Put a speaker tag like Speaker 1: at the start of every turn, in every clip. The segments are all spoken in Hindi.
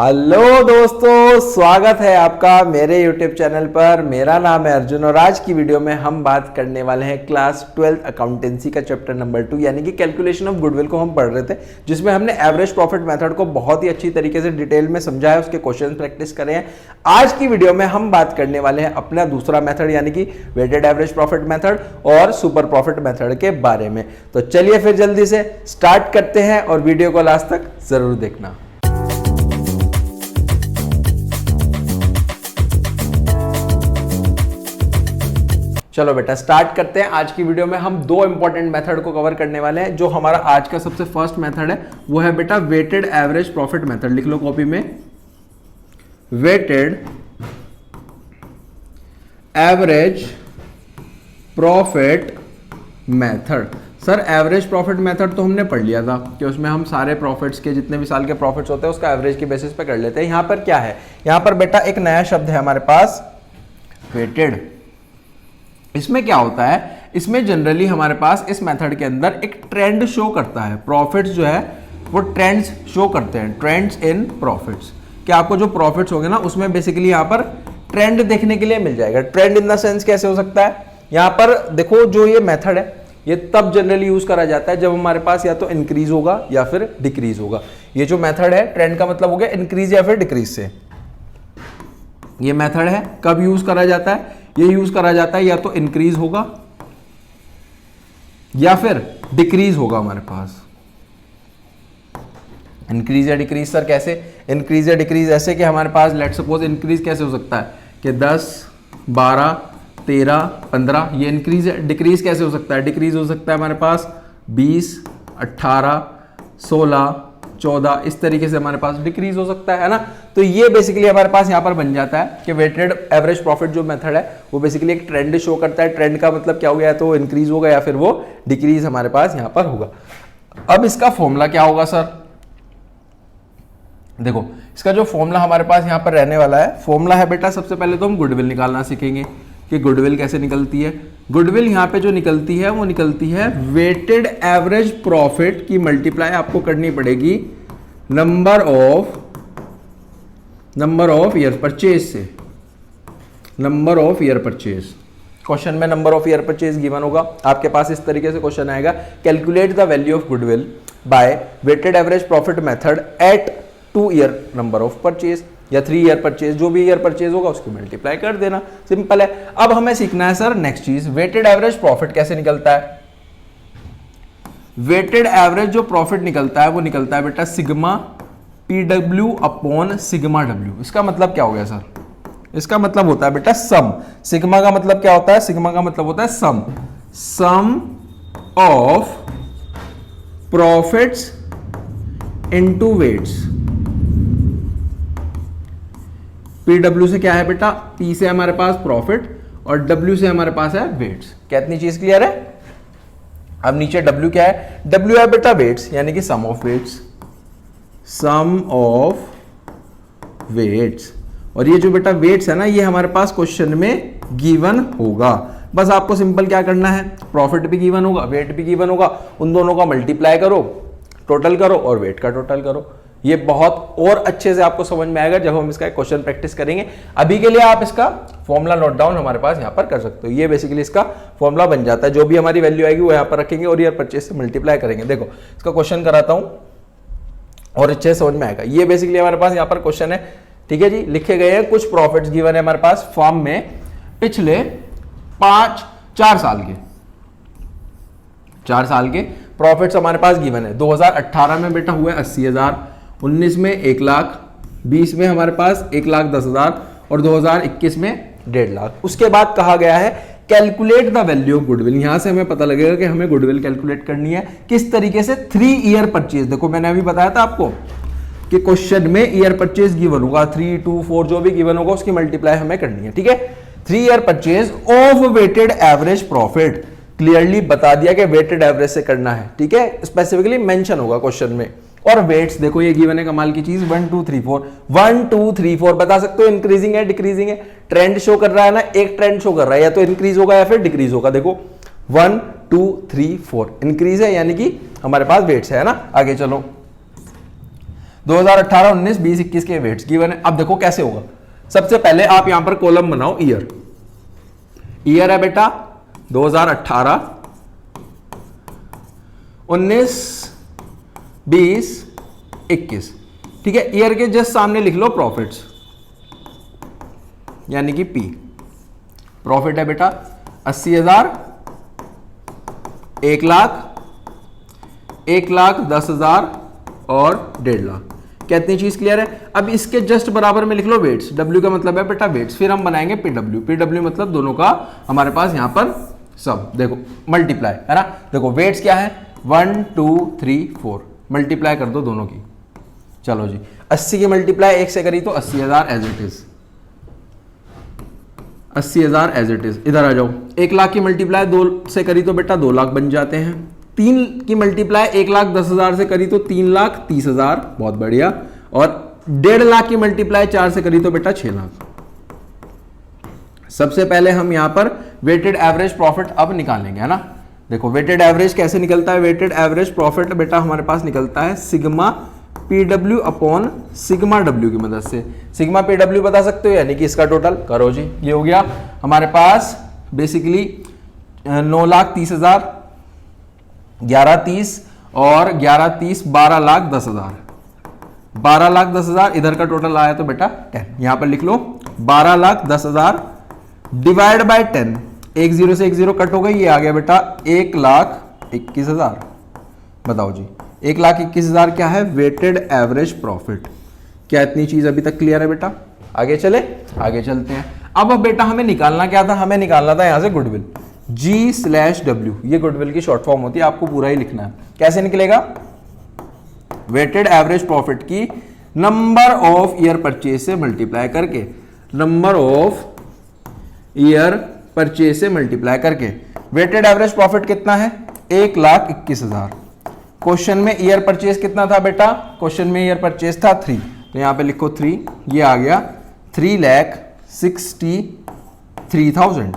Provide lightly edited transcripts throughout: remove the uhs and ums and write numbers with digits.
Speaker 1: हेलो दोस्तों, स्वागत है आपका मेरे YouTube चैनल पर। मेरा नाम है अर्जुन और आज की वीडियो में हम बात करने वाले हैं क्लास 12 अकाउंटेंसी का चैप्टर नंबर 2 यानी कि कैलकुलेशन ऑफ गुडविल को हम पढ़ रहे थे, जिसमें हमने एवरेज प्रॉफिट मेथड को बहुत ही अच्छी तरीके से डिटेल में समझा है, उसके क्वेश्चन प्रैक्टिस करे हैं। आज की वीडियो में हम बात करने वाले हैं अपना दूसरा मेथड यानी कि वेटेड एवरेज प्रॉफिट मेथड और सुपर प्रॉफिट मेथड के बारे में। तो चलिए फिर जल्दी से स्टार्ट करते हैं और वीडियो को लास्ट तक जरूर देखना। चलो बेटा स्टार्ट करते हैं। आज की वीडियो में हम दो इंपॉर्टेंट मेथड को कवर करने वाले हैं। जो हमारा आज का सबसे फर्स्ट मेथड है वो है बेटा वेटेड एवरेज प्रॉफिट मेथड। लिख लो कॉपी में, weighted average profit method. Sir average profit method तो हमने पढ़ लिया था कि उसमें हम सारे प्रॉफिट्स के जितने भी साल के प्रॉफिट्स होते हैं उसका एवरेज की बेसिस पे कर लेते हैं। यहां पर क्या है, यहां पर बेटा एक नया शब्द है हमारे पास, वेटेड। इसमें क्या होता है, इसमें जनरली हमारे पास इस मेथड के अंदर एक ट्रेंड शो करता है। प्रॉफिट्स जो है वो ट्रेंड्स शो करते हैं, ट्रेंड्स इन प्रॉफिट्स। कि आपको जो प्रॉफिट्स होंगे ना उसमें बेसिकली यहाँ पर ट्रेंड देखने के लिए मिल जाएगा। ट्रेंड इन द सेंस कैसे हो सकता है, यहाँ पर देखो जो ये मेथड है ये तब जनरली यूज करा जाता है जब हमारे पास या तो इंक्रीज होगा या फिर डिक्रीज होगा। ये जो मेथड है ट्रेंड का मतलब हो गया इंक्रीज या फिर डिक्रीज से। ये मेथड है कब यूज करा जाता है, ये यूज करा जाता है या तो इंक्रीज होगा या फिर डिक्रीज होगा। हमारे पास इंक्रीज या डिक्रीज सर कैसे, इंक्रीज या डिक्रीज ऐसे कि हमारे पास लेट सपोज इंक्रीज कैसे हो सकता है कि 10, 12, 13, 15। ये इंक्रीज है। डिक्रीज कैसे हो सकता है, डिक्रीज हो सकता है हमारे पास 20, 18, 16, 14। इस तरीके से हमारे पास डिक्रीज हो सकता है ना। तो ये बेसिकली हमारे पास यहाँ पर बन जाता है कि वेटेड एवरेज प्रॉफिट जो मेथड है वो बेसिकली एक ट्रेंड शो करता है। ट्रेंड का मतलब क्या हो गया, तो इंक्रीज होगा या फिर वो डिक्रीज हमारे पास यहाँ पर होगा। अब इसका फॉर्मूला क्या होगा सर, देखो इसका जो फॉर्मूला हमारे पास यहाँ पर रहने वाला है, फॉर्मूला है बेटा सबसे पहले तो हम गुडविल निकालना सीखेंगे कि गुडविल कैसे निकलती है। गुडविल यहाँ पे जो निकलती है वो निकलती है वेटेड एवरेज प्रॉफिट की मल्टीप्लाई आपको करनी पड़ेगी नंबर ऑफ ईयर परचेज से। Number of year purchase, question में number of year purchase given होगा आपके पास। इस तरीके से क्वेश्चन आएगा, calculate the value of goodwill by weighted average profit method at 2 year number of purchase या 3 ईयर परचेज, जो भी ईयर परचेज होगा उसकी मल्टीप्लाई कर देना, सिंपल है। अब हमें सीखना है सर नेक्स्ट चीज, वेटेड एवरेज प्रॉफिट कैसे निकलता है। वेटेड एवरेज जो प्रॉफिट निकलता है वो निकलता है बेटा sigma PW upon sigma W। इसका मतलब क्या हो गया सर, इसका मतलब होता है बेटा सम। सिग्मा का मतलब क्या होता है, सिग्मा का मतलब होता है sum of profits into weights. PW से क्या है बेटा, P से हमारे पास प्रॉफिट और W से हमारे पास है वेट्स। कितनी चीज क्लियर है। अब नीचे W क्या है, W है बेटा वेट्स यानी कि sum of weights, sum of weights. और ये जो बेटा वेट्स है ना ये हमारे पास क्वेश्चन में गिवन होगा। बस आपको सिंपल क्या करना है, प्रॉफिट भी गिवन होगा वेट भी गिवन होगा, उन दोनों का मल्टीप्लाई करो, टोटल करो और वेट का टोटल करो। ये बहुत और अच्छे से आपको समझ में आएगा जब हम इसका क्वेश्चन प्रैक्टिस करेंगे। अभी के लिए आप इसका फॉर्मूला नोट डाउन हमारे पास यहाँ पर कर सकते हो। ये बेसिकली इसका फॉर्मूला बन जाता है, जो भी हमारी वैल्यू आएगी वो यहाँ पर रखेंगे और ईयर परचेज से मल्टीप्लाई करेंगे। देखो इसका क्वेश्चन कराता हूँ और अच्छे से समझ में आएगा। ये बेसिकली हमारे पास यहाँ पर क्वेश्चन है, ठीक है जी। लिखे गए हैं कुछ प्रॉफिट्स गिवन है हमारे पास फॉर्म में पिछले 4 साल के प्रॉफिट्स हमारे पास गिवन है। 2018 में बेटा हुए 80,000, 19 में 1 लाख, 20 में हमारे पास 1,10,000 और 2021 में 1.5 लाख। उसके बाद कहा गया है calculate the value of goodwill. यहां से हमें पता लगेगा कि हमें गुडविल कैलकुलेट करनी है किस तरीके से, 3 ईयर परचेज। देखो मैंने अभी बताया था आपको कि क्वेश्चन में ईयर परचेज गिवन होगा, 3, 2, 4 जो भी गिवन होगा उसकी मल्टीप्लाई हमें करनी है, ठीक है। 3 year purchase of weighted average profit, clearly बता दिया कि वेटेड एवरेज से करना है, ठीक है। स्पेसिफिकली मेंशन होगा क्वेश्चन में। और वेट्स देखो ये गिवन है कमाल की चीज, 1 2 3 4 1 2 3 4 बता सकते हो इंक्रीजिंग है डिक्रीजिंग है, ट्रेंड शो कर रहा है ना, एक ट्रेंड शो कर रहा है, या तो इंक्रीज होगा या फिर डिक्रीज होगा। देखो 1 2 3 4 इंक्रीज है यानी कि हमारे पास वेट्स है ना। आगे चलो, 2018, 19, 20, 21 के वेट्स गिवन है। अब देखो कैसे होगा। सबसे पहले आप यहां पर कॉलम बनाओ ईयर। ईयर है बेटा 2018, 19, 20, 21। ठीक है, ईयर के जस्ट सामने लिख लो प्रॉफिट्स, यानी कि पी। प्रॉफिट है बेटा 80,000, 1 लाख, 1,10,000 और 1.5 लाख। कितनी चीज क्लियर है। अब इसके जस्ट बराबर में लिख लो वेट्स। डब्ल्यू का मतलब है बेटा वेट्स, फिर हम बनाएंगे पीडब्ल्यू। पीडब्ल्यू मतलब दोनों का हमारे पास यहां पर सब, देखो मल्टीप्लाई है ना। देखो वेट्स क्या है 1 2 3 4, मल्टीप्लाई कर दो दोनों की। चलो जी, 80 की मल्टीप्लाई 1 से करी तो 80,000 as it is, 80,000 as it is. इधर आ जाओ, 1 लाख की मल्टीप्लाई 2 से करी तो बेटा 2 लाख बन जाते हैं। 3 की मल्टीप्लाई 1,10,000 से करी तो 3,30,000, बहुत बढ़िया। और 1.5 लाख की मल्टीप्लाई 4 से करी तो बेटा 6 लाख। सबसे पहले हम यहां पर वेटेड एवरेज प्रॉफिट अब निकालेंगे, है ना। देखो वेटेड एवरेज कैसे निकलता है। वेटेड एवरेज प्रॉफिट बेटा हमारे पास निकलता है sigma PW upon sigma W की मदद से। सिग्मा पीडब्ल्यू बता सकते हो, यानी कि इसका टोटल करो जी। ये हो गया हमारे पास बेसिकली 9,30,000, 11,30 और 11,30 12,10,000। 12,10,000 इधर का टोटल आया तो बेटा 10, यहां पर लिख लो 12,10,000 डिवाइड बाय 10। 1 0 से 1 0 कट हो गई, ये आ गया बेटा 1,21,000। बताओ जी 1,21,000 क्या है वेटेड एवरेज प्रॉफिट। क्या इतनी चीज अभी तक क्लियर है बेटा। आगे चले, आगे चलते हैं। अब बेटा हमें निकालना क्या था, हमें निकालना था यहां से गुडविल। G/W, ये गुडविल की शॉर्ट फॉर्म होती है, आपको पूरा ही लिखना है। कैसे निकलेगा, वेटेड एवरेज प्रॉफिट की नंबर ऑफ ईयर परचेज से मल्टीप्लाई करके, नंबर ऑफ ईयर परचेज से मल्टीप्लाई करके। वेटेड एवरेज प्रॉफिट कितना है 1,21,000। क्वेश्चन में ईयर परचेज कितना था बेटा, क्वेश्चन में ईयर परचेज था 3, तो यहां पे लिखो 3, ये आ गया 3,63,000।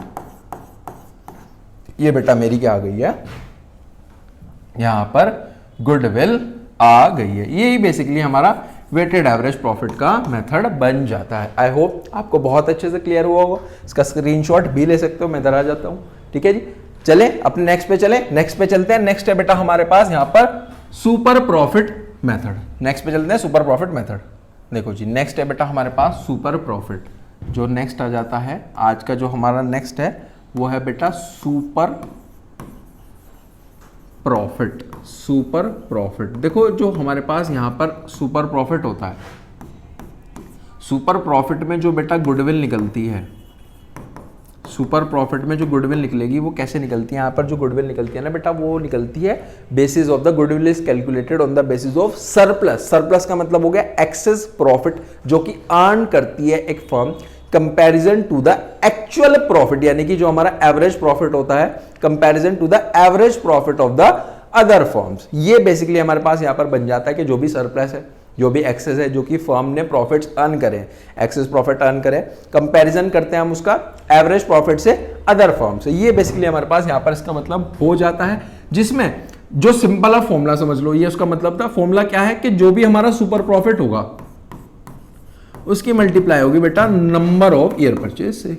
Speaker 1: ये बेटा मेरी क्या आ गई है, यहां पर गुडविल आ गई है। यही बेसिकली हमारा वेटेड एवरेज प्रॉफिट का मेथड बन जाता है। आई होप आपको बहुत अच्छे से क्लियर हुआ होगा। इसका स्क्रीनशॉट भी ले सकते हो, मैं इधर आ जाता हूं। ठीक है जी, चले अपने नेक्स्ट पे चले। नेक्स्ट पे चलते हैं। नेक्स्ट है बेटा हमारे पास यहां पर सुपर प्रॉफिट मेथड। नेक्स्ट पे चलते हैं सुपर प्रॉफिट मेथड। देखो जी नेक्स्ट है बेटा हमारे पास सुपर प्रॉफिट। जो नेक्स्ट आ जाता है, आज का जो हमारा नेक्स्ट है वो है बेटा सुपर प्रॉफिट। सुपर प्रॉफिट देखो जो हमारे पास यहां पर सुपर प्रॉफिट होता है, सुपर प्रॉफिट में जो बेटा गुडविल निकलती है, सुपर प्रॉफिट में जो गुडविल निकलेगी वो कैसे निकलती है। यहां पर जो गुडविल निकलती है ना बेटा, वो निकलती है basis of the goodwill is calculated on the basis of surplus. Surplus का मतलब हो गया एक्सेस प्रॉफिट जो कि अर्न करती है एक firm comparison to the actual profit, यानी कि जो हमारा एवरेज प्रॉफिट होता है comparison to the average profit of the other firms. ये बेसिकली हमारे पास यहां पर बन जाता है कि जो भी सरप्लस है, जो भी एक्सेस है, जो कि फर्म ने प्रॉफिट्स अर्न करें, एक्सेस प्रॉफिट अर्न करें, कंपैरिजन करते हैं हम उसका एवरेज प्रॉफिट से अदर फर्म से। ये बेसिकली हमारे पास यहां पर इसका मतलब हो जाता है, जिसमें जो सिंपल ऑफ फॉर्मूला समझ लो, ये उसका मतलब था। फॉर्मूला क्या है कि जो भी हमारा सुपर प्रॉफिट होगा उसकी मल्टीप्लाई होगी बेटा नंबर ऑफ ईयर परचेज से।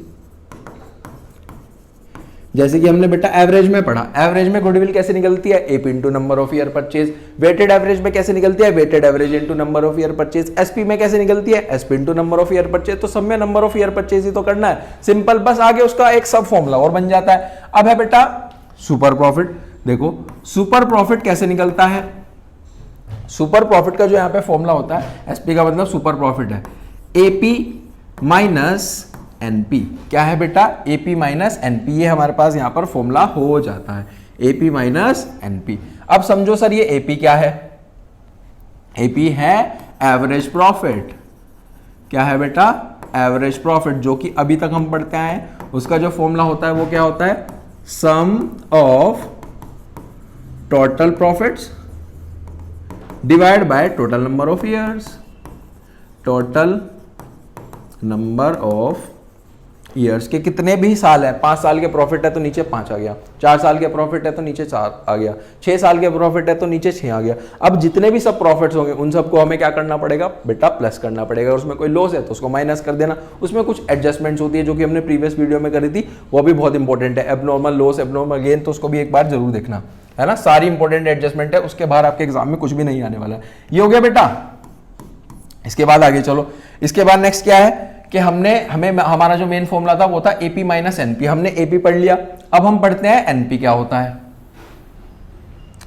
Speaker 1: जैसे कि हमने बेटा एवरेज में पढ़ा, एवरेज में गुडविल कैसे निकलती है AP into number of year purchase. Weighted average में कैसे निकलती है weighted average into number of year purchase. SP में कैसे निकलती है SP into number of year purchase. तो सब में नंबर ऑफ ईयर परचेज ही तो करना है, सिंपल। बस आगे उसका एक सब फॉर्मूला और बन जाता है। अब है बेटा सुपर प्रॉफिट। देखो सुपर प्रॉफिट कैसे निकलता है, सुपर प्रॉफिट का जो यहां पे फॉर्मूला होता है, एसपी का मतलब सुपर प्रॉफिट है, एपी माइनस एनपी। क्या है बेटा एपी माइनस एनपी, ये हमारे पास यहां पर फॉर्मूला हो जाता है, एपी माइनस एनपी। अब समझो सर ये एपी क्या है, एपी है एवरेज प्रॉफिट। क्या है बेटा एवरेज प्रॉफिट, जो कि अभी तक हम पढ़ते आए हैं। उसका जो फॉर्मूला होता है वो क्या होता है, sum of total profits divide by total number of years, total number of years के कितने भी साल है, 5 साल के प्रॉफिट है तो नीचे 5 आ गया, 4 साल के प्रॉफिट है तो नीचे 4 आ गया, 6 साल के प्रॉफिट है तो नीचे 6 आ गया। अब जितने भी सब प्रॉफिट्स होंगे उन सबको हमें क्या करना पड़ेगा बेटा, प्लस करना पड़ेगा। और उसमें कोई लॉस है तो उसको माइनस कर देना। उसमें कुछ एडजस्टमेंट्स होती है जो कि हमने प्रीवियस वीडियो में करी थी, वो भी बहुत इंपॉर्टेंट है। एबनॉर्मल लॉस, एबनॉर्मल गेन, तो उसको भी एक बार जरूर देखना, है ना। सारी इंपॉर्टेंट एडजस्टमेंट है, उसके बाहर आपके एग्जाम में कुछ भी नहीं आने वाला है। ये हो गया बेटा। इसके बाद आगे चलो। इसके बाद नेक्स्ट क्या है कि हमारा जो मेन फॉर्मूला था वो था एपी माइनस एनपी। हमने एपी पढ़ लिया, अब हम पढ़ते हैं एनपी क्या होता है।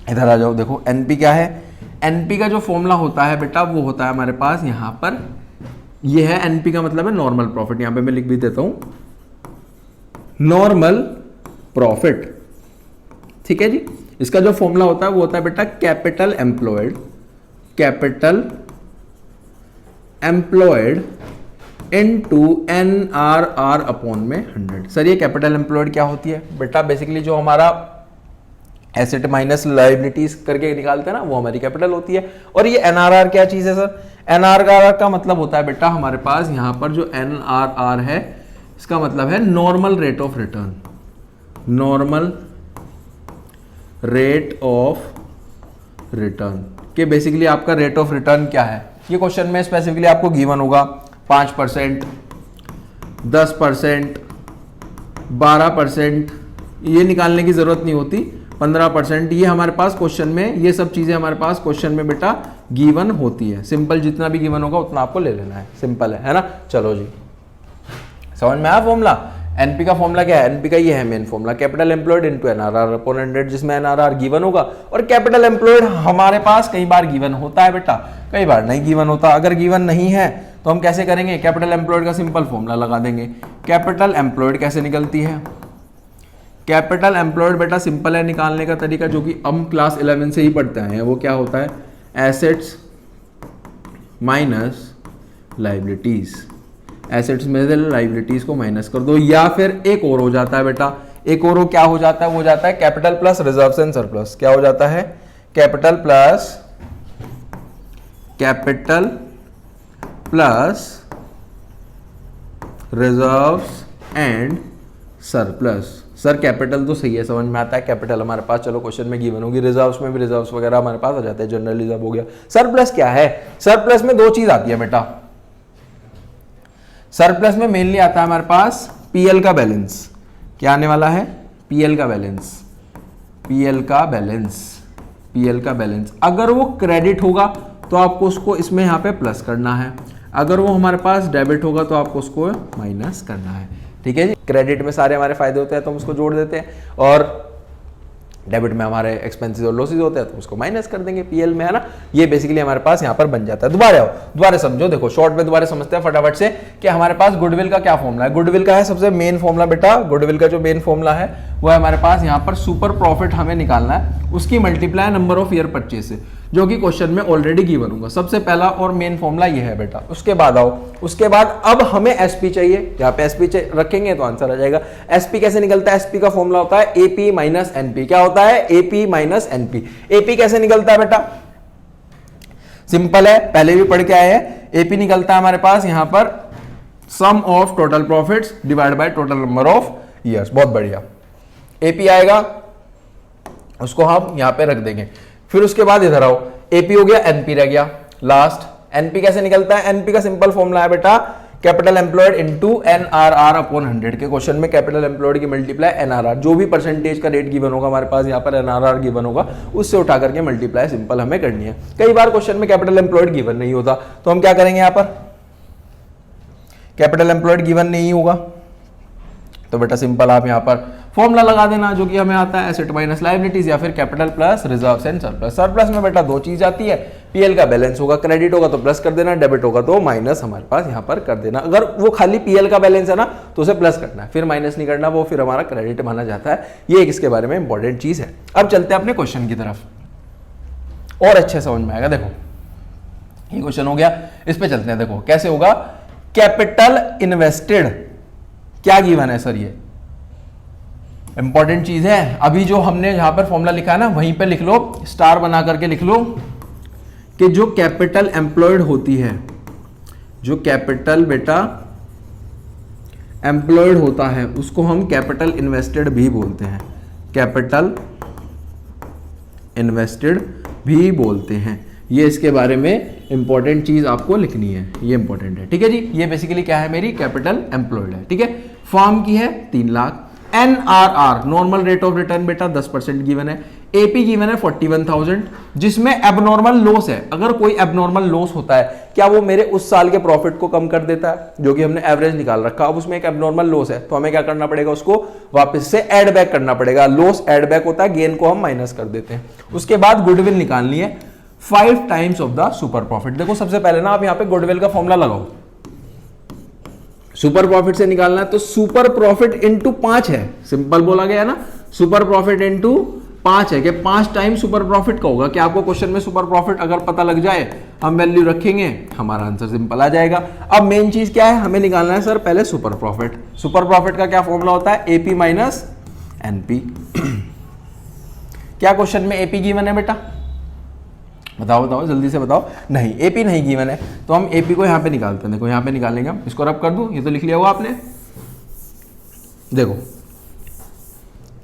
Speaker 1: इधर आ जाओ, देखो एनपी क्या है। एनपी का जो फॉर्मूला होता है बेटा वो होता है हमारे पास यहां पर, ये है एनपी का मतलब है नॉर्मल प्रॉफिट। यहां पे मैं लिख भी देता हूं नॉर्मल प्रॉफिट, ठीक है जी। इसका जो फॉर्मूला होता है वो होता है बेटा capital employed into NRR upon में 100। सर ये कैपिटल एम्प्लॉयड क्या होती है बेटा? बेसिकली जो हमारा एसेट माइनस लायबिलिटीज करके निकालते हैं ना, वो हमारी कैपिटल होती है। और ये NRR क्या चीज है सर? NRR का मतलब होता है बेटा हमारे पास यहां पर जो NRR है, इसका मतलब है normal rate of return. Normal rate of return के बेसिकली आपका रेट ऑफ रिटर्न क्या है, ये क्वेश्चन में स्पेसिफिकली आपको गिवन होगा। 5%, 10%, 12%, ये निकालने की जरूरत नहीं होती। 15%, ये हमारे पास क्वेश्चन में, ये सब चीजें हमारे पास क्वेश्चन में बेटा गिवन होती है। सिंपल जितना भी गिवन होगा उतना आपको ले लेना है, सिंपल है ना। चलो जी, समझ में आया फॉर्मूला? एनपी का फॉर्मूला क्या है? एनपी का ये है main formula, capital employed into NRR upon 100, जिसमें NRR गिवन होगा। और कैपिटल एम्प्लॉयड हमारे पास कई बार गिवन होता है बेटा, कई बार नहीं गिवन होता। अगर गिवन नहीं है तो हम कैसे करेंगे? कैपिटल एम्प्लॉयड का सिंपल फॉर्मूला लगा देंगे। कैपिटल एम्प्लॉयड कैसे निकलती है? कैपिटल एम्प्लॉयड बेटा सिंपल है निकालने का तरीका, जो कि हम क्लास 11 से ही पढ़ते हैं। वो क्या होता है? Assets minus liabilities. एसेट्स में से लायबिलिटीज को माइनस कर दो, या फिर एक और हो जाता है बेटा, एक और क्या हो जाता है? वो जाता है capital plus reserves and surplus. क्या हो जाता है? Capital plus reserves and surplus. Sir capital तो सही है, समझ में आता है कैपिटल हमारे पास, चलो क्वेश्चन में गिवन होगी। रिजर्व्स में भी रिजर्व्स वगैरह हमारे पास आ जाते हैं, जनरल रिजर्व हो गया। सरप्लस क्या है? सरप्लस में दो चीज आती है बेटा। सरप्लस में मेनली आता है हमारे पास पीएल का बैलेंस। क्या आने वाला है? पीएल का बैलेंस। अगर वो क्रेडिट होगा तो आपको उसको इसमें यहां पे प्लस करना है, अगर वो हमारे पास डेबिट होगा तो आपको उसको माइनस करना है, ठीक है जी। क्रेडिट में सारे हमारे फायदे होते हैं तो हम उसको जोड़ देते हैं, और डेबिट में हमारे एक्सपेंसेस और लॉसेस होते हैं तो उसको माइनस कर देंगे पीएल में, है ना। ये बेसिकली हमारे पास यहाँ पर बन जाता है। दोबारा समझो, देखो शॉर्ट में दोबारा समझते हैं फटाफट से कि हमारे पास गुडविल का क्या फॉर्मूला है। गुडविल का है सबसे मेन फॉर्मूला बेटा, गुडविल का जो मेन फॉर्मूला है वो है हमारे पास यहाँ पर सुपर प्रॉफिट हमें निकालना है, उसकी multiply number of year purchase से, जो कि क्वेश्चन में ऑलरेडी गिवन होगा। सबसे पहला और मेन फॉर्मूला ये है बेटा। उसके बाद आओ, उसके बाद अब हमें एसपी चाहिए। यहाँ पे एसपी रखेंगे तो आंसर आ जाएगा। एसपी कैसे निकलता है? एसपी का फॉर्मूला होता है एपी माइनस एनपी। क्या होता है? AP minus NP. एपी कैसे निकलता है बेटा? सिंपल है, पहले भी पढ़ के आए हैं। एपी निकलता है हमारे पास यहां पर sum of total profits divide by total number of years. बहुत बढ़िया, एपी आएगा, उसको हम यहां पे रख देंगे। फिर उसके बाद इधर आओ, एपी हो गया, एनपी रह गया लास्ट। एनपी कैसे निकलता है? एनपी का सिंपल फॉर्मूला है बेटा capital employed into NRR upon 100 के क्वेश्चन में कैपिटल एम्प्लॉयड की मल्टीप्लाई NRR, जो भी परसेंटेज का रेट गिवन होगा हमारे पास यहाँ पर NRR गिवन होगा, उससे उठा करके मल्टीप्लाई सिंपल हमें करनी है। कई बार क्वेश्चन में कैपिटल एम्प्लॉयड गिवन नहीं होता तो हम क्या करेंगे? यहाँ पर कैपिटल एम्प्लॉयड गिवन नहीं होगा तो बेटा सिंपल आप यहाँ पर फॉर्मूला लगा देना, जो कि हमें आता है एसेट माइनस लायबिलिटीज या फिर capital plus reserves and surplus. Surplus में बेटा दो चीज आती है, पीएल का बैलेंस होगा, क्रेडिट होगा तो प्लस कर देना, डेबिट होगा तो माइनस हमारे पास यहाँ पर कर देना। अगर वो खाली पीएल का बैलेंस है ना तो उसे प्लस करना है, फिर माइनस नहीं करना, वो फिर हमारा क्रेडिट माना जाता है। ये एक इसके बारे में इंपॉर्टेंट चीज है। अब चलते हैं अपने क्वेश्चन की तरफ और अच्छे समझ में आएगा। देखो ये क्वेश्चन हो गया, इस पे चलते हैं। देखो कैसे होगा? कैपिटल इन्वेस्टेड क्या गिवन है सर? ये इंपॉर्टेंट चीज है। अभी जो हमने यहां पर फॉर्मूला लिखा है ना, वहीं पे लिख लो, स्टार बना करके लिख लो कि जो कैपिटल एम्प्लॉयड होती है, जो कैपिटल बेटा एम्प्लॉयड होता है उसको हम कैपिटल इन्वेस्टेड भी बोलते हैं, कैपिटल इन्वेस्टेड भी बोलते हैं। ये इसके बारे में इंपॉर्टेंट चीज आपको लिखनी है, ये इंपॉर्टेंट है, ठीक है जी। ये बेसिकली क्या है, मेरी कैपिटल एम्प्लॉयड है, ठीक है। फर्म की है 3 lakh. NRR normal rate of return बेटा 10% गिवन है। AP गिवन है 41,000 जिसमें एबनॉर्मल लॉस है। अगर कोई एबनॉर्मल लॉस होता है क्या वो मेरे उस साल के प्रॉफिट को कम कर देता है, जो कि हमने एवरेज निकाल रखा। अब उसमें एक एबनॉर्मल लॉस है तो हमें क्या करना पड़ेगा, उसको वापस से ऐड बैक करना पड़ेगा। लॉस ऐड बैक होता है, गेन को हम माइनस कर देते हैं। उसके बाद गुडविल निकालनी है 5 times of the super profit. देखो सबसे पहले ना आप यहां पे गुडविल का फॉर्मूला लगाओ, सुपर प्रॉफिट से निकालना है तो सुपर प्रॉफिट इंटू 5 है, सिंपल बोला गया है ना, सुपर प्रॉफिट इंटू 5 है कि 5 टाइम सुपर प्रॉफिट का होगा। क्या आपको क्वेश्चन में सुपर प्रॉफिट अगर पता लग जाए, हम वैल्यू रखेंगे, हमारा आंसर सिंपल आ जाएगा। अब मेन चीज क्या है, हमें निकालना है सर पहले सुपर प्रॉफिट। सुपर प्रॉफिट का क्या फॉर्मूला होता है, एपी माइनस एनपी। क्या क्वेश्चन में एपी गिवन है बेटा, बताओ बताओ जल्दी से बताओ। नहीं, एपी नहीं गिवन है तो हम एपी को यहां पे निकालते हैं। देखो यहां पे निकालेंगे हम, इसको रब कर दूं, ये तो लिख लिया हुआ आपने। देखो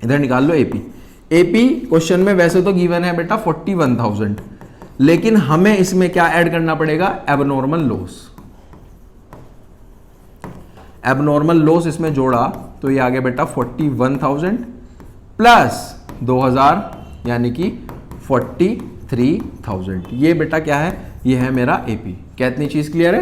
Speaker 1: इधर निकाल लो एपी। एपी क्वेश्चन में वैसे तो गिवन है बेटा 41,000, लेकिन हमें इसमें क्या ऐड करना पड़ेगा, एबनॉर्मल लॉस। एबनॉर्मल लॉस इसमें जोड़ा तो ये आ गया बेटा 41,000 प्लस 2,000 यानी कि 43,000। ये बेटा क्या है, ये है मेरा एपी। क्या इतनी चीज क्लियर है?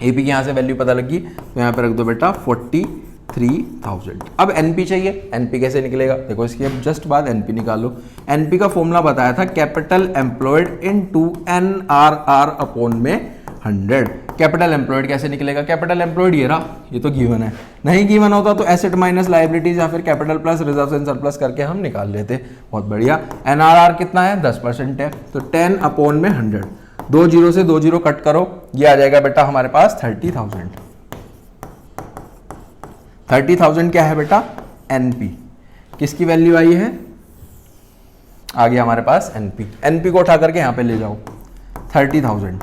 Speaker 1: एपी की यहां से वैल्यू पता लगी तो यहां पे रख दो बेटा 43,000। अब एनपी चाहिए, एनपी कैसे निकलेगा, देखो इसकी अब जस्ट बाद एनपी निकालो। एनपी का फॉर्मूला बताया था capital employed into NRR upon में 100। कैपिटल एम्प्लॉयड कैसे निकलेगा, कैपिटल एम्प्लॉयड ये रहा, ये तो गिवन है। नहीं गिवन होता तो एसेट माइनस लायबिलिटीज या फिर capital plus reserve and surplus करके हम निकाल लेते। बहुत बढ़िया। NRR कितना है, 10% है तो 10 अपॉन में 100। 2 जीरो से 2 जीरो कट करो, ये आ जाएगा बेटा हमारे पास 30,000। 30,000 क्या है बेटा, एनपी। किसकी वैल्यू आई है, आ गया हमारे पास एनपी। एनपी को उठा करके यहां पे ले जाओ, 30,000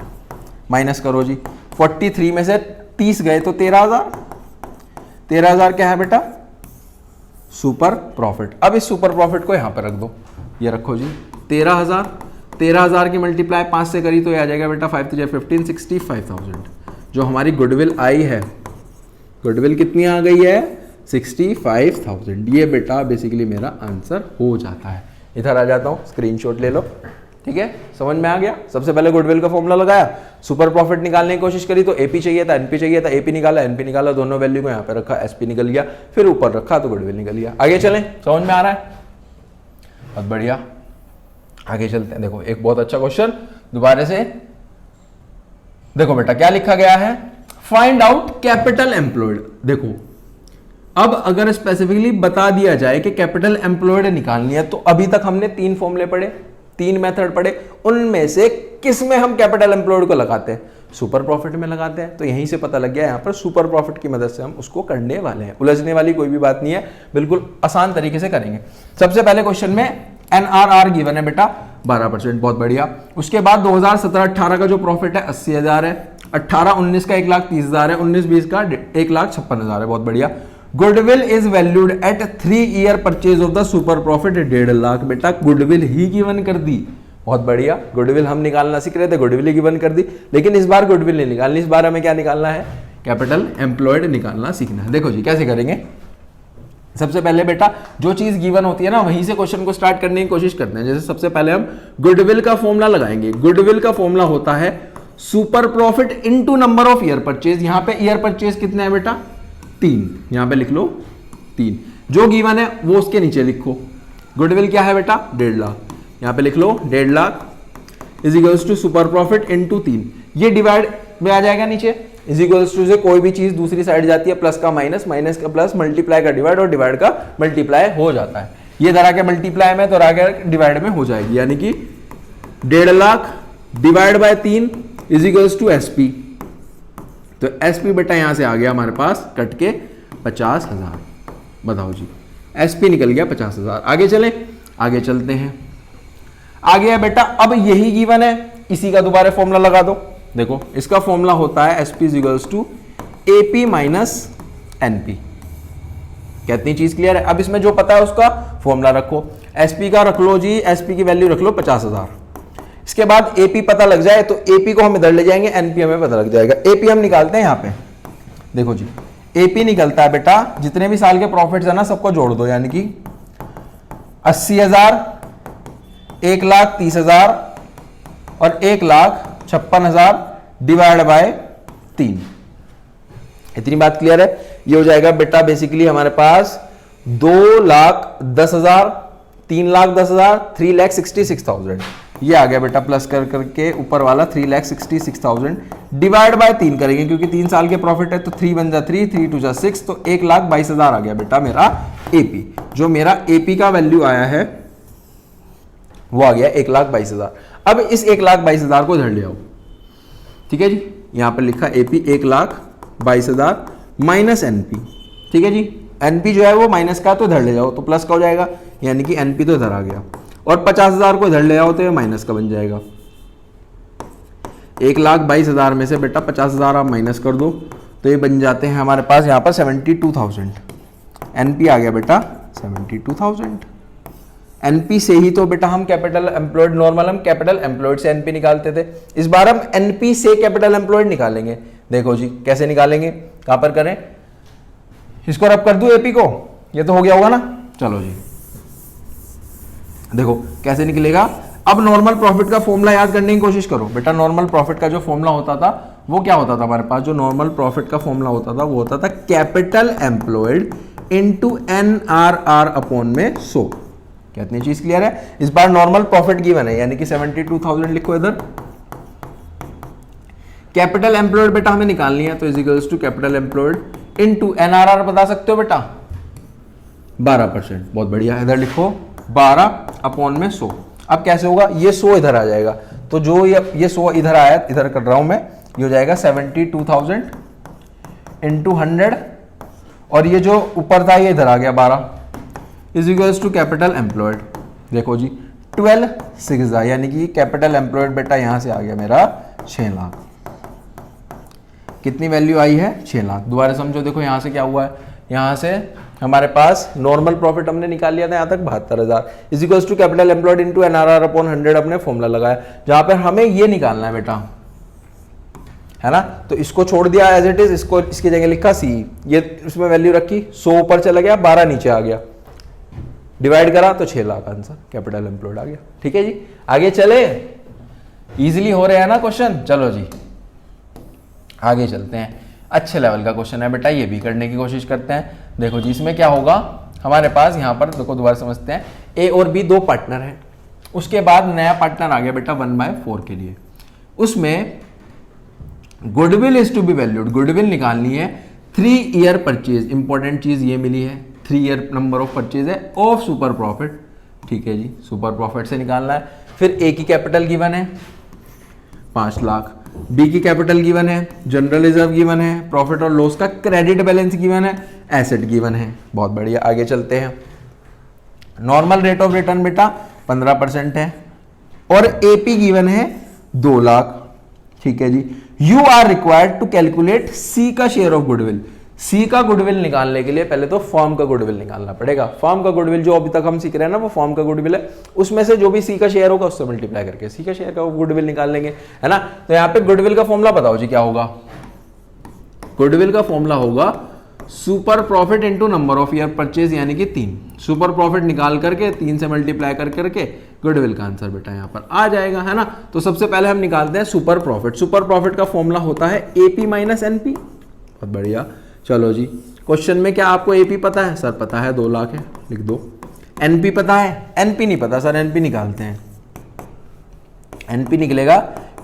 Speaker 1: माइनस करो जी, 43 में से 30 गए तो 13,000। 13,000 क्या है बेटा, सुपर प्रॉफिट। अब इस सुपर प्रॉफिट को यहां पर रख दो, ये रखो जी 13,000। 13,000 की मल्टीप्लाई 5 से करी तो ये आ जाएगा बेटा 5 3 15 65,000। जो हमारी गुडविल आई है, गुडविल कितनी आ गई है, 65,000। ये बेटा बेसिकली मेरा आंसर हो जाता है। इधर आ जाता हूं, स्क्रीनशॉट ले लो, ठीक है, समझ में आ गया। सबसे पहले गुडविल का फॉर्मूला लगाया, सुपर प्रॉफिट निकालने की कोशिश करी तो एपी चाहिए था, एनपी चाहिए था, एपी निकाला, एनपी निकाला, दोनों वैल्यू को यहां पे रखा, एसपी निकल गया, फिर ऊपर रखा तो गुडविल निकल गया। आगे चलें, समझ में आ रहा है, बहुत बढ़िया। आगे चलते हैं, देखो एक बहुत अच्छा क्वेश्चन दोबारा से। देखो बेटा क्या लिखा गया है, फाइंड आउट कैपिटल एम्प्लॉयड। देखो अब अगर स्पेसिफिकली बता दिया जाए कि कैपिटल एम्प्लॉयड निकालनी है तो अभी तक हमने 3 फॉर्मूले पढ़े, 3 मेथड पढ़े, उनमें से किस में हम कैपिटल एम्प्लॉयड को लगाते हैं, सुपर प्रॉफिट में लगाते हैं। तो यहीं से पता लग गया, यहां पर सुपर प्रॉफिट की मदद से हम उसको करने वाले हैं। उलझने वाली कोई भी बात नहीं है, बिल्कुल आसान तरीके से करेंगे। सबसे पहले क्वेश्चन में NRR गिवन है बेटा 12%, बहुत बढ़िया। उसके बाद 2017-18 का जो प्रॉफिट है 80,000 है, 18-19 का 1,30,000 है, 19-20 का 1,56,000 है, बहुत बढ़िया। Goodwill is valued at 3 year purchase of the super profit 1.5 lakh. बेटा गुडविल ही गिवन कर दी, बहुत बढ़िया। गुडविल हम निकालना सीख रहे थे, गुडविल ही गिवन कर दी, लेकिन इस बार गुडविल नहीं निकालनी, इस बार हमें क्या निकालना है, कैपिटल एम्प्लॉयड निकालना सीखना है। देखो जी कैसे करेंगे। सबसे पहले बेटा जो चीज गिवन होती है ना वहीं से क्वेश्चन को स्टार्ट करने की कोशिश करते हैं। जैसे सबसे पहले हम गुडविल का फॉर्मूला लगाएंगे। गुडविल का फॉर्मूला होता है super profit into number of year purchase. यहां पे ईयर परचेज कितने हैं बेटा, 3, यहां पे लिख लो 3। जो गिवन है वो उसके नीचे लिखो। गुडविल क्या है बेटा, 1.5 लाख, यहां पे लिख लो 1.5 lakh is equals to super profit into 3। ये डिवाइड में आ जाएगा नीचे, इज इक्वल्स टू से कोई भी चीज दूसरी साइड जाती है, प्लस का माइनस, माइनस का प्लस, मल्टीप्लाई का डिवाइड और डिवाइड का मल्टीप्लाई हो जाता है। ये धरा के मल्टीप्लाई में तो डिवाइड में हो जाएगी, यानी कि 1.5 lakh divide by 3 is equals to SP. तो एसपी बेटा यहां से आ गया हमारे पास कट के 50,000। बताओ जी, एसपी निकल गया 50,000। आगे चले, आगे चलते हैं। आगे है बेटा, अब यही गिवन है, इसी का दोबारा फॉर्मूला लगा दो। देखो इसका फॉर्मूला होता है SP equals to AP minus NP। कितनी चीज क्लियर है? अब इसमें जो पता है उसका फॉर्मूला रखो। SP का रख लो जी, SP की वैल्यू रख लो 50,000। इसके बाद AP पता लग जाए तो AP को हम इधर ले जाएंगे, NP हमें पता लग जाएगा। AP हम निकालते हैं यहाँ पे, देखो जी AP निकलता है बेटा, जितने भी साल के प्रॉफिट्स है ना सबको जोड़ दो, यानी कि 80,000, 1,30,000 और 1,56,000 डिवाइड बाय 3। इतनी बात क्लियर है? ये हो जाएगा बेटा बेसिकली हमारे पास 2,10,000, 3,10,000, 3,66,000। ये आ गया बेटा प्लस कर करके ऊपर वाला 3,66,000 डिवाइड बाय 3 करेंगे, क्योंकि 3 साल के प्रॉफिट है तो 3 बन जा 3, 3 2 जा 6, तो 1,22,000 आ गया बेटा मेरा AP। जो मेरा AP का वैल्यू आया है वो आ गया 1,22,000। अब इस 1,22,000 को इधर ले आओ, ठीक है जी। यहां पर लिखा AP 1,22,000 माइनस NP, ठीक है जी। NP जो है वो माइनस का, तो इधर ले जाओ तो प्लस का हो जाएगा, यानी कि NP तो इधर आ गया। और 50,000 को इधर ले आओ तो ये माइनस का बन जाएगा। 1,22,000 में से बेटा 50,000 आप माइनस कर दो तो ये बन जाते हैं हमारे पास यहाँ पर 72,000। NP आ गया बेटा 72,000। NP से ही तो बेटा हम कैपिटल एम्प्लॉयड, नॉर्मल हम कैपिटल एम्प्लॉयड से NP निकालते थे। इस बार हम NP से कैपिटल एम्प्लॉयड निकालेंगे। देखो जी कैसे निकालेंगे, कहां पर करें, इसको रब कर दूं AP को, ये तो हो गया होगा ना। चलो जी देखो कैसे निकलेगा। अब नॉर्मल प्रॉफिट का फॉर्मूला याद करने की कोशिश करो बेटा। नॉर्मल प्रॉफिट का जो फॉर्मूला होता था वो क्या होता था हमारे पास? जो नॉर्मल प्रॉफिट का फॉर्मूला होता था वो होता था capital employed into NRR upon में 100। कितनी चीज क्लियर है? इस बार नॉर्मल प्रॉफिट गिवन है, यानी कि 72,000 लिखो इधर। कैपिटल एम्प्लॉयड बेटा हमें निकालनी है, तो is equals to capital employed into NRR बता सकते हो बेटा 12%। बहुत बढ़िया, इधर लिखो 12 अपॉन में 100। अब कैसे होगा? ये 100 इधर आ जाएगा, तो जो ये 100 इधर आया, इधर कर रहा हूं मैं, ये हो जाएगा 72,000 इंटू 100, और ये जो ऊपर था ये इधर आ गया 12 is equals to capital employed. देखो जी 12,6 यानी कि कैपिटल एम्प्लॉयड बेटा यहां से आ गया मेरा 6 लाख। कितनी वैल्यू आई है? 6 लाख। दोबारा समझो, देखो यहां से क्या हुआ है, यहां से हमारे पास नॉर्मल प्रॉफिट हमने निकाल लिया था यहां तक 72,000 is equals to capital employed into NRR upon 100 अपने फॉर्मूला लगाया, जहां पर हमें ये निकालना है बेटा, है ना। तो इसको छोड़ दिया एज इट इज, इसको इसकी जगह लिखा C, ये इसमें वैल्यू रखी, 100 ऊपर चला गया, 12 नीचे आ गया, डिवाइड करा तो 6 लाख आंसर कैपिटल एम्प्लॉयड आ गया। ठीक है जी, आगे चले, इजीली हो रहे हैं ना क्वेश्चन। चलो जी आगे चलते हैं, अच्छे लेवल का क्वेश्चन है बेटा, ये भी करने की कोशिश करते हैं। देखो जी इसमें क्या होगा हमारे पास, यहाँ पर देखो दोबारा समझते हैं। A और B दो पार्टनर हैं, उसके बाद नया पार्टनर आ गया बेटा 1/4 के लिए। उसमें goodwill is to be valued, goodwill निकालनी है 3 ईयर परचेज। इंपॉर्टेंट चीज ये मिली है, 3 ईयर नंबर ऑफ परचेज है ऑफ सुपर प्रॉफिट। ठीक है जी, सुपर प्रॉफिट से निकालना है। फिर A की कैपिटल गिवन है 5 लाख, B की कैपिटल गिवन है, जनरल रिजर्व गिवन है, प्रॉफिट और लॉस का क्रेडिट बैलेंस गिवन है, एसेट गिवन है। बहुत बढ़िया, आगे चलते हैं। नॉर्मल रेट ऑफ रिटर्न बेटा 15% है और AP गिवन है 2 लाख। ठीक है जी, you are required to calculate C का शेयर ऑफ गुडविल। C का गुडविल निकालने के लिए पहले तो फर्म का गुडविल निकालना पड़ेगा। फर्म का गुडविल जो अभी तक हम सीख रहे हैं ना, वो फर्म का गुडविल है, उसमें से जो भी C का शेयर होगा उससे मल्टीप्लाई करके C का शेयर का गुडविल निकाल लेंगे, है ना। तो यहाँ पे गुडविल का फॉर्मूला बताओ जी क्या होगा। गुडविल का फॉर्मूला होगा super profit into number of year purchase, यानी कि 3। सुपर प्रॉफिट निकाल करके 3 से मल्टीप्लाई करके गुडविल का आंसर बेटा यहाँ पर आ जाएगा, है ना। तो सबसे पहले हम निकालते हैं सुपर प्रॉफिट। सुपर प्रॉफिट का फॉर्मूला होता है AP माइनस NP। बहुत बढ़िया, चलो जी क्वेश्चन में क्या आपको AP पता है? सर पता है 2 लाख है, लिख दो। NP पता है? NP नहीं पता सर, NP निकालते हैं। NP निकलेगा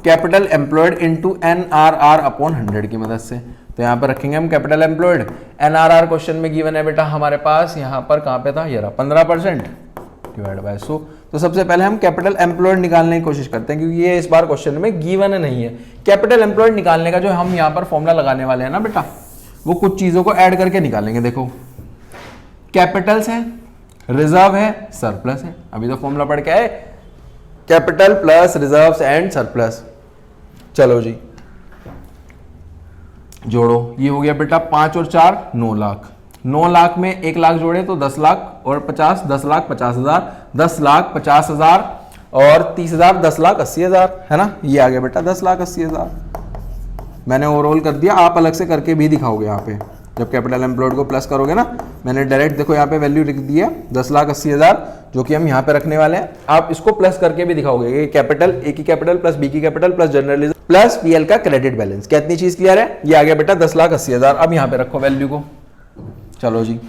Speaker 1: capital employed into NRR upon 100 की मदद से। तो यहाँ पर रखेंगे हम कैपिटल एम्प्लॉयड। NRR क्वेश्चन में गिवन है बेटा हमारे पास, यहाँ पर कहाँ पे था, ये रहा 15% डिवाइड बाय 100। तो सबसे पहले हम कैपिटल एम्प्लॉयड निकालने की कोशिश करते हैं, क्योंकि ये इस बार क्वेश्चन में गिवन नहीं है। कैपिटल एम्प्लॉयड निकालने का जो हम यहाँ पर फॉर्मूला लगाने वाले हैं ना बेटा, वो कुछ चीजों को ऐड करके निकालेंगे। देखो कैपिटल्स है, रिजर्व है, सरप्लस है। अभी तो फॉर्मूला पढ़ के आए, capital plus reserves and surplus. चलो जी जोड़ो, ये हो गया बेटा 5 और 4 9 लाख। 9 लाख में 1 लाख जोड़े तो 10 लाख और 50 10 लाख 50,000, 10 लाख 50,000 और 30,000 10 लाख 80,000 है ना। ये आ गया बेटा 10 लाख 80,000। मैंने ओवरऑल कर दिया, आप अलग से करके भी दिखाओगे यहाँ पे जब कैपिटल एम्प्लॉयड को प्लस करोगे ना। मैंने डायरेक्ट देखो यहाँ पे वैल्यू लिख दी है 10,80,000 जो कि हम यहाँ पे रखने वाले हैं। आप इसको प्लस करके भी दिखाओगे, ये कैपिटल ए की कैपिटल प्लस बी की capital plus journalism plus PL का क्रेडिट बैलेंस। कितनी चीज क्लियर है? ये आ गया बेटा 10,80,000। अब यहाँ पे रखो वैल्यू को, चलो जी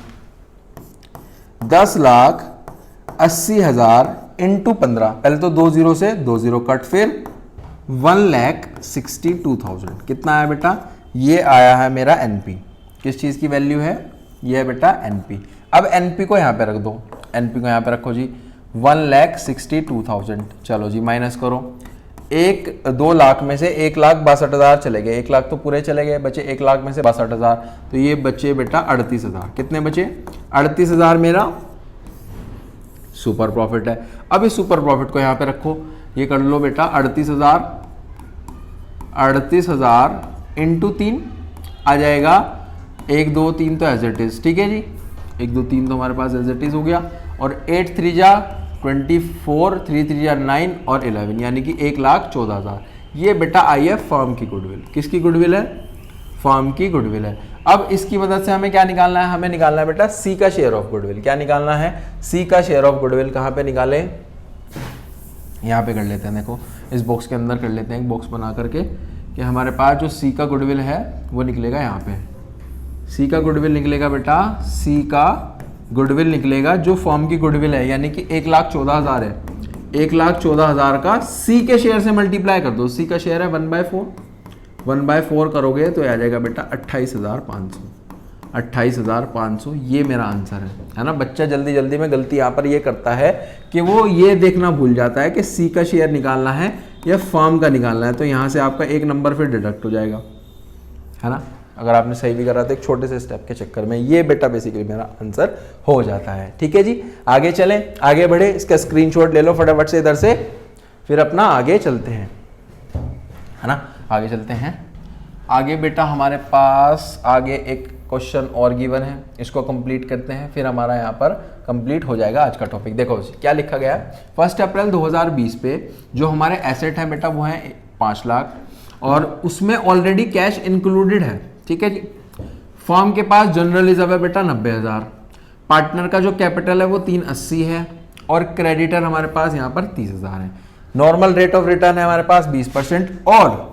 Speaker 1: 10,80,000 इंटू 15, पहले तो 2 जीरो से 2 जीरो कट, फिर 1,62,000 कितना आया बेटा? ये आया है मेरा एनपी। किस चीज की वैल्यू है? ये है बेटा एनपी। अब एनपी को यहाँ पे रख दो, एनपी को यहाँ पे रखो जी 1,62,000। चलो जी माइनस करो, 2 लाख में से 1,62,000 चले गए, 1 लाख तो पूरे चले गए, बचे 1 लाख में से 62,000, तो ये बचे बेटा 38,000। कितने बचे? 38,000 मेरा सुपर प्रॉफिट है। अब इस सुपर प्रॉफिट को यहाँ पे रखो, ये कर लो बेटा 38,000 इंटू 3 आ जाएगा 1 2 3 तो एज इट इज, ठीक है जी 1 2 3 तो हमारे पास एज इट इज हो गया। और 8 3 जा 24, 3 3 जा 9 और 11 यानी कि 1,14,000। ये बेटा आई है फर्म की गुडविल। किसकी गुडविल है? फर्म की गुडविल है। अब इसकी मदद से हमें क्या निकालना है? हमें निकालना है बेटा सी का शेयर ऑफ गुडविल। क्या निकालना है? सी का शेयर ऑफ गुडविल। कहाँ पे निकालें? यहाँ पे कर लेते हैं, देखो इस बॉक्स के अंदर कर लेते हैं एक बॉक्स बना करके कि हमारे पास जो सी का गुडविल है वो निकलेगा यहाँ पे। सी का गुडविल निकलेगा बेटा, सी का गुडविल निकलेगा जो फर्म की गुडविल है, यानी कि 1,14,000 है। 1,14,000 का सी के शेयर से मल्टीप्लाई कर दो। सी का शेयर है 1/4, 1/4 करोगे तो आ जाएगा बेटा 28,500। 28,500 ये मेरा आंसर है ना। बच्चा जल्दी जल्दी में गलती यहाँ पर ये करता है कि वो ये देखना भूल जाता है कि सी का शेयर निकालना है या फर्म का निकालना है, तो यहाँ से आपका एक नंबर फिर डिडक्ट हो जाएगा, है ना। अगर आपने सही भी करा तो एक छोटे से स्टेप के चक्कर में ये बेटा बेसिकली मेरा आंसर हो जाता है। ठीक है जी, आगे चलें, आगे बढ़े, इसका स्क्रीनशॉट ले लो फटाफट से इधर से, फिर अपना आगे चलते हैं, है ना। आगे चलते हैं। आगे बेटा हमारे पास आगे एक क्वेश्चन और गिवन है, इसको कंप्लीट करते हैं, फिर हमारा यहाँ पर कंप्लीट हो जाएगा आज का टॉपिक। देखो क्या लिखा गया है, 1 अप्रैल 2020 पे जो हमारे एसेट है बेटा वो है 5 लाख और उसमें ऑलरेडी कैश इंक्लूडेड है। ठीक है जी। फर्म के पास जनरल रिजर्व है बेटा 90,000, पार्टनर का जो कैपिटल है वो 380 है और क्रेडिटर हमारे पास यहाँ पर 30,000 है। नॉर्मल रेट ऑफ रिटर्न है हमारे पास 20% और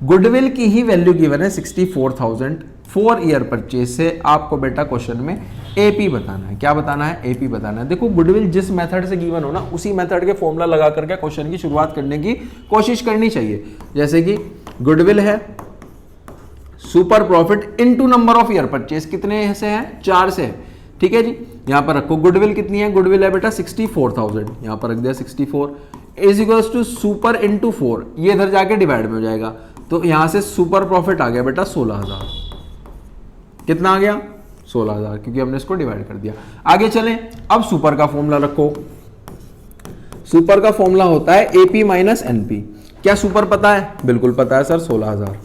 Speaker 1: गुडविल की ही वैल्यू गिवन है 64,000 4 ईयर परचेज से। आपको बेटा क्वेश्चन में एपी बताना है। क्या बताना है? एपी बताना है। देखो गुडविल जिस मेथड से गिवन हो ना उसी मेथड के फॉर्मूला लगा करके क्वेश्चन की शुरुआत करने की कोशिश करनी चाहिए। जैसे कि गुडविल है super profit into number of year purchase, कितने से है? 4 से है। ठीक है जी, यहां पर रखो गुडविल कितनी है, गुडविल है बेटा 64,000, यहां पर रख दिया 64 is equals to super into 4, ये इधर जाके डिवाइड में हो जाएगा, तो यहां से सुपर प्रॉफिट आ गया बेटा 16,000। कितना आ गया? 16,000, क्योंकि हमने इसको डिवाइड कर दिया। आगे चलें, अब सुपर का फॉर्मूला रखो। सुपर का फॉर्मूला होता है एपी माइनस एनपी। क्या सुपर पता है? बिल्कुल पता है सर, 16,000।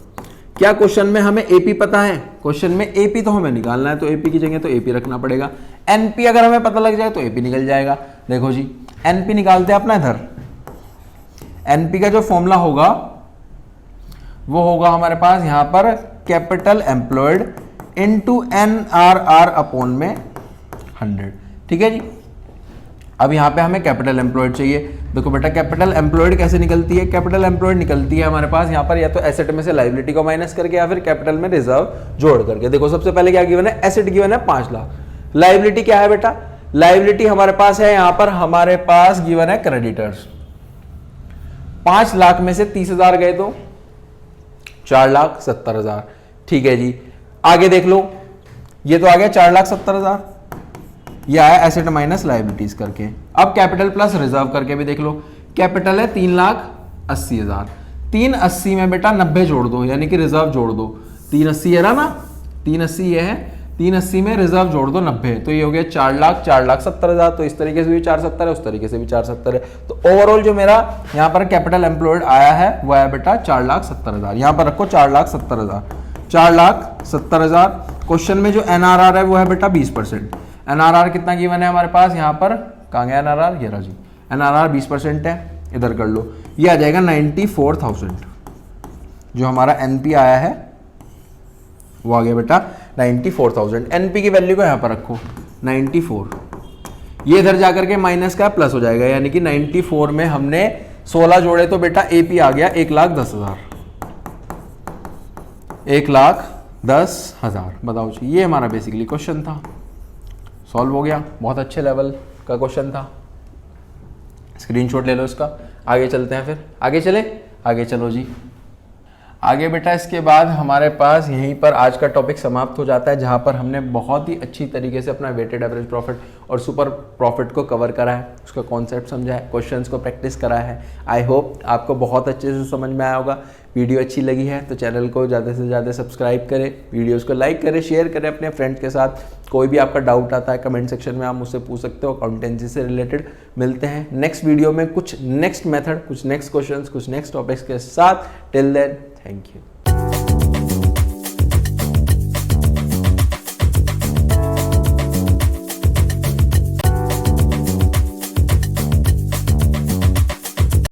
Speaker 1: क्या क्वेश्चन में हमें एपी पता है? क्वेश्चन में एपी तो हमें निकालना है, तो एपी की जगह तो एपी रखना पड़ेगा। एनपी अगर हमें पता लग जाए तो एपी निकल जाएगा। देखो जी, एनपी निकालते हैं अपना इधर। एनपी का जो फॉर्मूला होगा वो होगा हमारे पास यहां पर capital employed into NRR upon में 100। ठीक है जी। अब यहां पे हमें कैपिटल एम्प्लॉयड चाहिए। देखो बेटा कैपिटल एम्प्लॉयड कैसे निकलती है? कैपिटल एम्प्लॉयड निकलती है हमारे पास यहाँ पर या तो एसेट में से लायबिलिटी को माइनस करके या फिर कैपिटल में रिजर्व जोड़ करके। देखो सबसे पहले क्या गिवन है? एसेट गिवन है 5 लाख। लायबिलिटी क्या है बेटा? लायबिलिटी हमारे पास है यहाँ पर, हमारे पास गिवन है क्रेडिटर्स। 5 लाख में से 30,000 गए तो 4,70,000। ठीक है जी। आगे देख लो, ये तो आ गया 4,70,000, ये आया एसेट माइनस लायबिलिटीज करके। अब कैपिटल प्लस रिजर्व करके भी देख लो। कैपिटल है 3,80,000, 380 में बेटा 90 जोड़ दो, यानी कि रिजर्व जोड़ दो। 380 है ना, 380 ये है, 380 में रिजर्व जोड़ दो 90, तो ये हो गया 4,70,000। तो इस तरीके से भी 470 है, उस तरीके से भी 470 है। तो ओवरऑल जो मेरा यहाँ पर कैपिटल एम्प्लॉयड आया है वो है बेटा 4,70,000। यहाँ पर रखो 4,70,000, 4,70,000। क्वेश्चन में जो NRR है वो है बेटा 20%। NRR कितना गिवन है हमारे पास, यहाँ पर कहाँ गया NRR, ये रहा जी। NRR 20% है, इधर कर लो, ये आ जाएगा 94,000। जो हमारा NP आया है वो आ गया बेटा 94,000। NP की वैल्यू को यहाँ पर रखो 94, ये इधर जाकर के माइनस का प्लस हो जाएगा, यानी कि 94 में हमने 16 जोड़े तो बेटा AP आ गया 1,10,000, 1,10,000। बताओ जी, ये हमारा बेसिकली क्वेश्चन था, सॉल्व हो गया। बहुत अच्छे लेवल का क्वेश्चन था, स्क्रीनशॉट ले लो इसका। आगे चलते हैं, फिर आगे चले, आगे चलो जी। आगे बेटा इसके बाद हमारे पास यहीं पर आज का टॉपिक समाप्त हो जाता है, जहां पर हमने बहुत ही अच्छी तरीके से अपना वेटेड एवरेज प्रॉफिट और सुपर प्रॉफिट को कवर करा है, उसका कॉन्सेप्ट समझा है, क्वेश्चंस को प्रैक्टिस करा है। आई होप आपको बहुत अच्छे से समझ में आया होगा। वीडियो अच्छी लगी है तो चैनल को ज़्यादा से ज़्यादा सब्सक्राइब करें, वीडियोस को लाइक करें, शेयर करें अपने फ्रेंड्स के साथ। कोई भी आपका डाउट आता है कमेंट सेक्शन में आप मुझसे पूछ सकते हो, अकाउंटेंसी से रिलेटेड। मिलते हैं नेक्स्ट वीडियो में कुछ नेक्स्ट मेथड, कुछ नेक्स्ट क्वेश्चंस, कुछ नेक्स्ट टॉपिक्स के साथ। Till then, thank you.